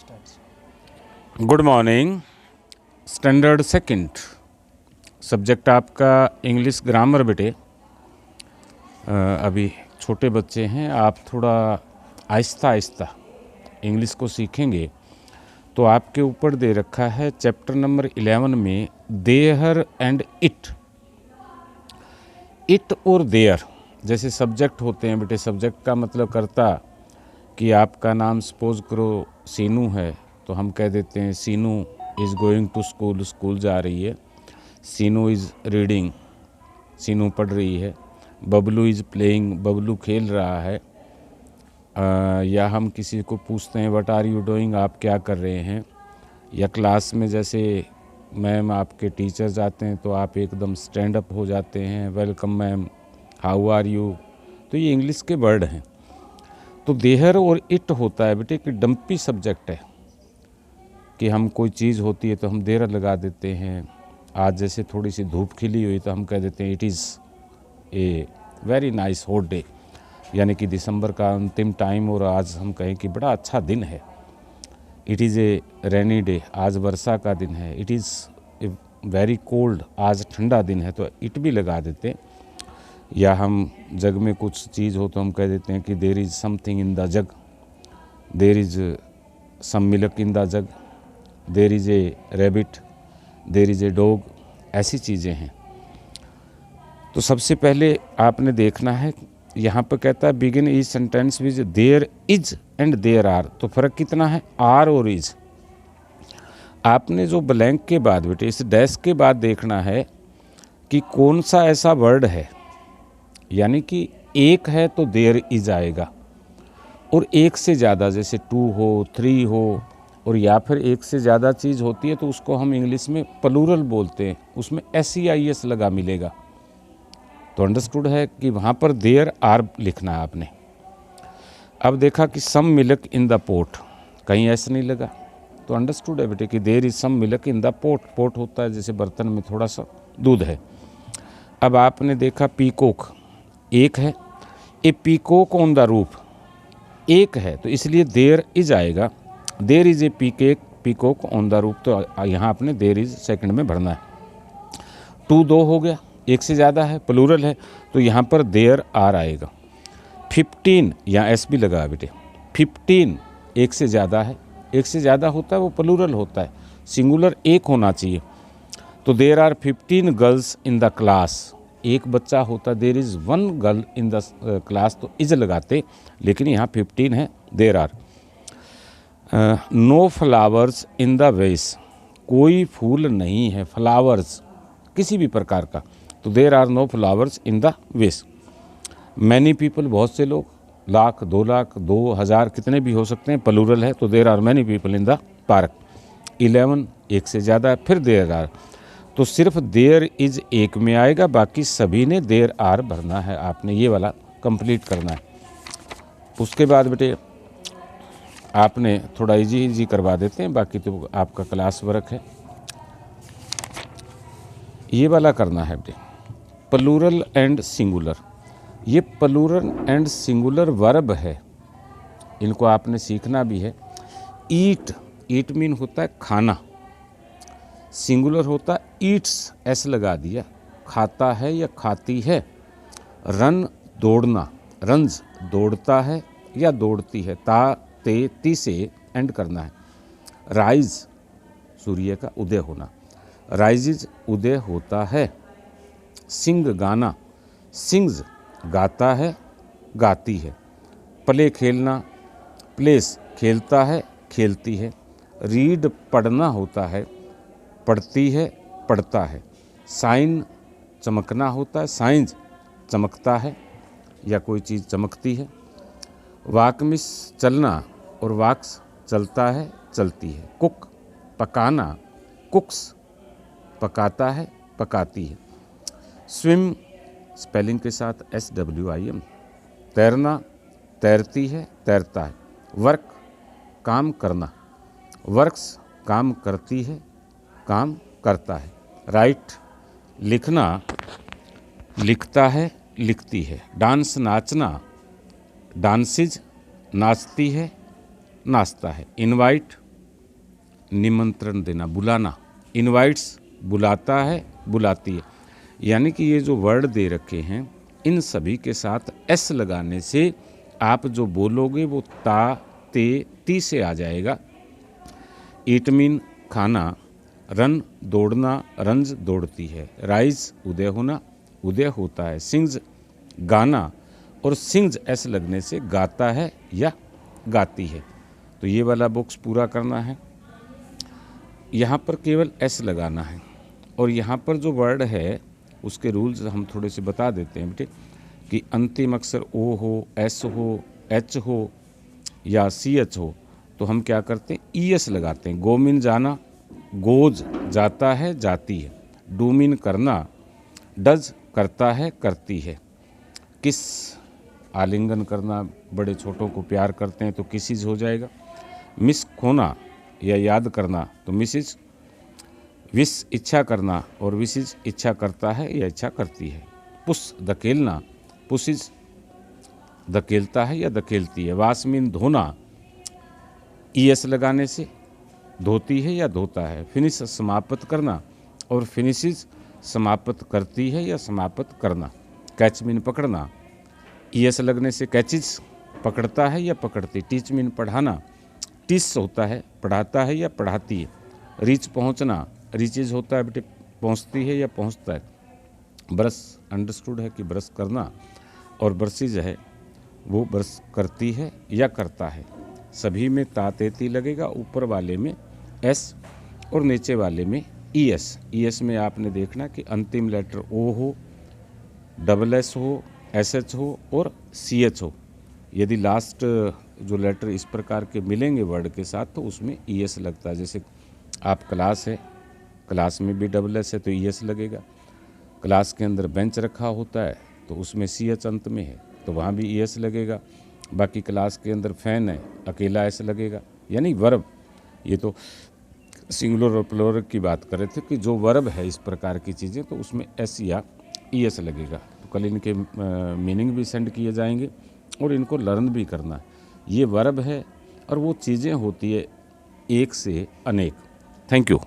Good morning. Standard second subject आपका English grammar बेटे। अभी छोटे बच्चे हैं, आप थोड़ा आहिस्ता आहिस्ता इंग्लिश को सीखेंगे। तो आपके ऊपर दे रखा है चैप्टर नंबर 11 में देयर एंड इट। इट और देयर जैसे सब्जेक्ट होते हैं बेटे। सब्जेक्ट का मतलब करता कि आपका नाम सपोज करो सीनू है, तो हम कह देते हैं Seenu is going to school, school जा रही है। सीनू इज़ रीडिंग, सीनू पढ़ रही है। बबलू इज़ प्लेइंग, बबलू खेल रहा है। या हम किसी को पूछते हैं व्हाट आर यू डूइंग, आप क्या कर रहे हैं। या क्लास में जैसे मैम आपके टीचर्स आते हैं तो आप एकदम स्टैंड अप हो जाते हैं, welcome ma'am, how are you. तो ये इंग्लिश के वर्ड हैं। तो देयर और इट होता है बेटे कि डम्पी सब्जेक्ट है कि हम कोई चीज़ होती है तो हम देर लगा देते हैं। आज जैसे थोड़ी सी धूप खिली हुई तो हम कह देते हैं it is a very nice hot day, यानी कि दिसंबर का अंतिम टाइम और आज हम कहें कि बड़ा अच्छा दिन है। It is a rainy day, आज वर्षा का दिन है। It is a very cold, आज ठंडा दिन है, तो इट भी लगा देते हैं। या हम जग में कुछ चीज़ हो तो हम कह देते हैं कि there is something in the jug, there is some milk in the jug, there is a rabbit, there is a dog. ऐसी चीज़ें हैं। तो सबसे पहले आपने देखना है, यहाँ पर कहता है begin each sentence with there is and there are. तो फ़र्क कितना है, आर और इज। आपने जो ब्लैंक के बाद बेटे इस डैश के बाद देखना है कि कौन सा ऐसा वर्ड है, यानी कि एक है तो देयर इज आएगा, और एक से ज़्यादा जैसे 2 हो, 3 हो, और या फिर एक से ज़्यादा चीज़ होती है तो उसको हम इंग्लिश में प्लूरल बोलते हैं, उसमें SEIS लगा मिलेगा। तो अंडरस्टूड है कि वहाँ पर देयर आर लिखना है आपने। अब देखा कि some milk in the pot, कहीं ऐसा नहीं लगा, तो अंडरस्टूड है बेटे कि there is some milk in the pot. Pot होता है जैसे बर्तन में थोड़ा सा दूध है। अब आपने देखा पीकॉक एक है, a peacock on the roof एक है, तो इसलिए देयर इज आएगा। There is a peacock on the roof, तो यहाँ आपने देयर इज सेकंड में भरना है। 2 2 हो गया, एक से ज़्यादा है, प्लूरल है, तो यहाँ पर देयर आर आएगा। 15 यहाँ एस भी लगा बेटे। 15 एक से ज़्यादा है, एक से ज़्यादा होता है वो प्लूरल होता है, सिंगुलर एक होना चाहिए। तो there are 15 girls in the class, एक बच्चा होता, there is 1 girl in the class, तो इज लगाते, लेकिन यहाँ 15 है। There are no flowers in the vase, कोई फूल नहीं है, फ्लावर्स किसी भी प्रकार का, तो there are no flowers in the vase. Many people बहुत से लोग, लाख, 2 लाख, 2000 कितने भी हो सकते हैं, प्लूरल है, तो there are many people in the park. 11 एक से ज़्यादा है, फिर देयर आर, तो सिर्फ देयर इज एक में आएगा, बाकी सभी ने देयर आर भरना है। आपने ये वाला कंप्लीट करना है। उसके बाद बेटे आपने थोड़ा इजी करवा देते हैं, बाकी तो आपका क्लास वर्क है। ये वाला करना है बेटे, प्लूरल एंड सिंगुलर। ये प्लूरल एंड सिंगुलर वर्ब है, इनको आपने सीखना भी है। ईट, ईट मीन होता है खाना, सिंगुलर होता है ईट्स, एस लगा दिया, खाता है या खाती है। रन दौड़ना, रन्स दौड़ता है या दौड़ती है, ता ते ती से एंड करना है। राइज सूर्य का उदय होना, राइजिज उदय होता है। सिंग गाना, सिंग्स गाता है, गाती है। प्ले खेलना, प्लेस खेलता है, खेलती है। रीड पढ़ना होता है, पढ़ती है, पढ़ता है। साइन चमकना होता है, साइंस चमकता है या कोई चीज़ चमकती है। वाकमिस चलना और वाक्स चलता है, चलती है। कुक पकाना, कुक्स पकाता है, पकाती है। स्विम स्पेलिंग के साथ SWIM, तैरना, तैरती है, तैरता है। वर्क काम करना, वर्क्स काम करती है, काम करता है। राइट लिखना, लिखता है, लिखती है। डांस नाचना, डांसिज नाचती है, नाचता है। इनवाइट निमंत्रण देना, बुलाना, इनवाइट्स बुलाता है, बुलाती है। यानी कि ये जो वर्ड दे रखे हैं इन सभी के साथ एस लगाने से आप जो बोलोगे वो ता, ते, ती से आ जाएगा। ईट मीन खाना, रन दौड़ना, रंज दौड़ती है, राइज उदय होना, उदय होता है, सिंग्स गाना, और सिंग्स एस लगने से गाता है या गाती है। तो ये वाला बॉक्स पूरा करना है। यहाँ पर केवल एस लगाना है और यहाँ पर जो वर्ड है उसके रूल्स हम थोड़े से बता देते हैं बेटे कि अंतिम अक्षर ओ हो, एस हो, एच हो या सी एच हो तो हम क्या करते हैं, ई एस लगाते हैं। गो मीन जाना, गोज जाता है, जाती है। डू मीन करना, डज करता है, करती है। किस आलिंगन करना, बड़े छोटों को प्यार करते हैं तो किसिज हो जाएगा। मिस खोना या याद करना तो मिसिज। विश इच्छा करना और विशिज इच्छा करता है या इच्छा करती है। पुश धकेलना, पुशिज धकेलता है या धकेलती है। वाश मीन धोना, ई एस लगाने से धोती है या धोता है। फिनिश समाप्त करना और फिनिशिज समाप्त करती है या समाप्त करना। कैच मीन पकड़ना, ई एस लगने से कैचिज पकड़ता है या पकड़ती। टीच मीन पढ़ाना, टीच होता है पढ़ाता है या पढ़ाती है। रीच पहुंचना, रीचेज होता है बेटे पहुंचती है या पहुंचता है। ब्रश अंडरस्टूड है कि ब्रश करना और ब्रशिज है वो ब्रश करती है या करता है। सभी में ता तेती लगेगा, ऊपर वाले में एस और नीचे वाले में ई एस। ई एस में आपने देखना कि अंतिम लेटर ओ हो, डबल एस हो, एस एच हो और सी एच हो। यदि लास्ट जो लेटर इस प्रकार के मिलेंगे वर्ड के साथ तो उसमें ई एस लगता है। जैसे आप क्लास है, क्लास में भी डबल एस है तो ई एस लगेगा। क्लास के अंदर बेंच रखा होता है तो उसमें सी एच अंत में है तो वहाँ भी ई एस लगेगा। बाकी क्लास के अंदर फैन है, अकेला एस लगेगा। यानी वर्ब, ये तो सिंगुलर और प्लूरल की बात कर रहे थे कि जो वर्ब है इस प्रकार की चीज़ें तो उसमें एस या ई एस लगेगा। तो कल इनके मीनिंग भी सेंड किए जाएंगे और इनको लर्न भी करना है। ये वर्ब है और वो चीज़ें होती है एक से अनेक। Thank you.